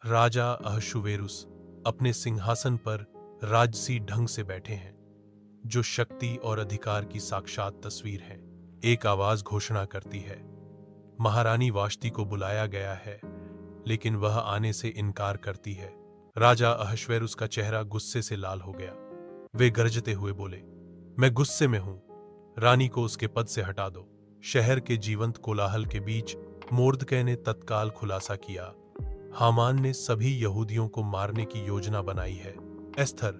राजा अहशुवेरुस अपने सिंहासन पर राजसी ढंग से बैठे हैं, जो शक्ति और अधिकार की साक्षात तस्वीर है। एक आवाज घोषणा करती है, महारानी वाष्ती को बुलाया गया है, लेकिन वह आने से इनकार करती है। राजा अहश्वेरुस का चेहरा गुस्से से लाल हो गया। वे गरजते हुए बोले, मैं गुस्से में हूं, रानी को उसके पद से हटा दो। शहर के जीवंत कोलाहल के बीच मोर्दकै ने तत्काल खुलासा किया, हामान ने सभी यहूदियों को मारने की योजना बनाई है। एस्थर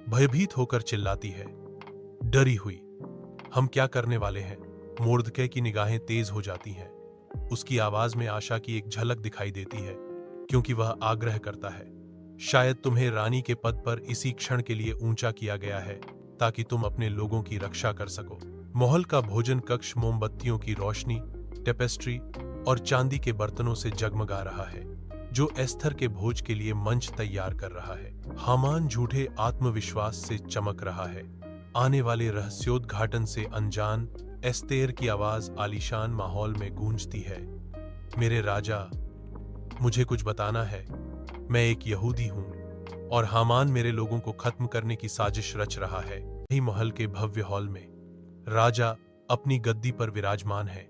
भयभीत होकर चिल्लाती है, डरी हुई, हम क्या करने वाले हैं? मोर्दकै की निगाहें तेज हो जाती हैं। उसकी आवाज में आशा की एक झलक दिखाई देती है, क्योंकि वह आग्रह करता है, शायद तुम्हें रानी के पद पर इसी क्षण के लिए ऊंचा किया गया है, ताकि तुम अपने लोगों की रक्षा कर सको। महल का भोजन कक्ष मोमबत्तियों की रोशनी, टेपेस्ट्री और चांदी के बर्तनों से जगमगा रहा है, जो एस्थर के भोज के लिए मंच तैयार कर रहा है। हामान झूठे आत्मविश्वास से चमक रहा है। आने वाले रहस्योद्घाटन से अनजान एस्तेर की आवाज आलीशान माहौल में गूंजती है, मेरे राजा, मुझे कुछ बताना है। मैं एक यहूदी हूं और हामान मेरे लोगों को खत्म करने की साजिश रच रहा है। यही महल के भव्य हॉल में राजा अपनी गद्दी पर विराजमान है,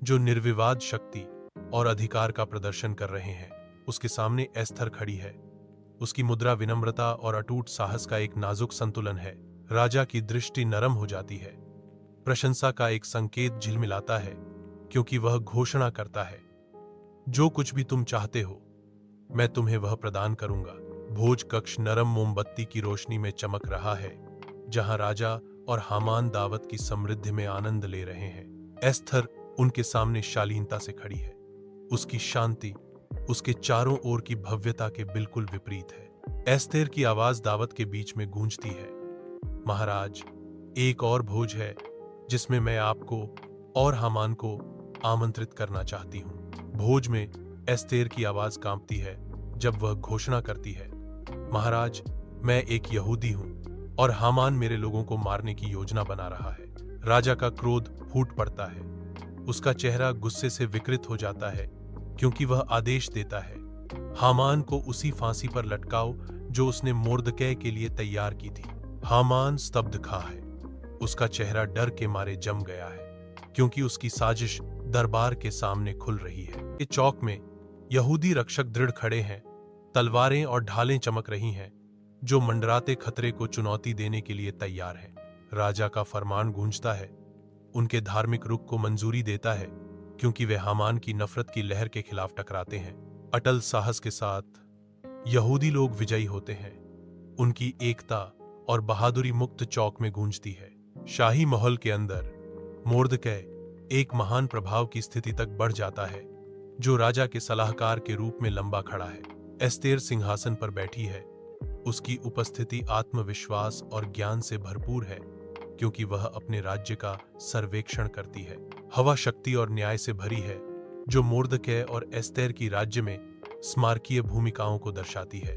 जो निर्विवाद शक्ति और अधिकार का प्रदर्शन कर रहे हैं। उसके सामने एस्थर खड़ी है। उसकी मुद्रा विनम्रता और अटूट साहस का एक नाजुक संतुलन है। राजा की दृष्टि नरम हो जाती है। प्रशंसा का एक संकेत झिलमिलाता है, क्योंकि वह घोषणा करता है, जो कुछ भी तुम चाहते हो, मैं तुम्हें वह प्रदान करूंगा। भोज कक्ष नरम मोमबत्ती की रोशनी में चमक रहा है, जहां राजा और हामान दावत की समृद्धि में आनंद ले रहे हैं। एस्थर उनके सामने शालीनता से खड़ी है। उसकी शांति उसके चारों ओर की भव्यता के बिल्कुल विपरीत है। एस्थेर की आवाज दावत के बीच में गूंजती है, महाराज, एक और भोज है जिसमें मैं आपको और हामान को आमंत्रित करना चाहती हूं। भोज में एस्थेर की आवाज कांपती है जब वह घोषणा करती है, महाराज, मैं एक यहूदी हूं और हामान मेरे लोगों को मारने की योजना बना रहा है। राजा का क्रोध फूट पड़ता है। उसका चेहरा गुस्से से विकृत हो जाता है, क्योंकि वह आदेश देता है, हामान को उसी फांसी पर लटकाओ जो उसने मोर्दकै के लिए तैयार की थी। हामान स्तब्ध खा है। उसका चेहरा डर के मारे जम गया है, क्योंकि उसकी साजिश दरबार के सामने खुल रही है। इस चौक में यहूदी रक्षक दृढ़ खड़े हैं। तलवारें और ढालें चमक रही हैं, जो मंडराते खतरे को चुनौती देने के लिए तैयार हैं। राजा का फरमान गूंजता है, उनके धार्मिक रुख को मंजूरी देता है, क्योंकि वे हामान की नफरत की लहर के खिलाफ टकराते हैं। अटल साहस के साथ यहूदी लोग विजयी होते हैं। उनकी एकता और बहादुरी मुक्त चौक में गूंजती है। शाही महल के अंदर मोर्दकै एक महान प्रभाव की स्थिति तक बढ़ जाता है, जो राजा के सलाहकार के रूप में लंबा खड़ा है। एस्तेर सिंहासन पर बैठी है। उसकी उपस्थिति आत्मविश्वास और ज्ञान से भरपूर है, क्योंकि वह अपने राज्य का सर्वेक्षण करती है। हवा शक्ति और न्याय से भरी है, जो मोर्दकै और एस्तेर की राज्य में स्मारकीय भूमिकाओं को दर्शाती है।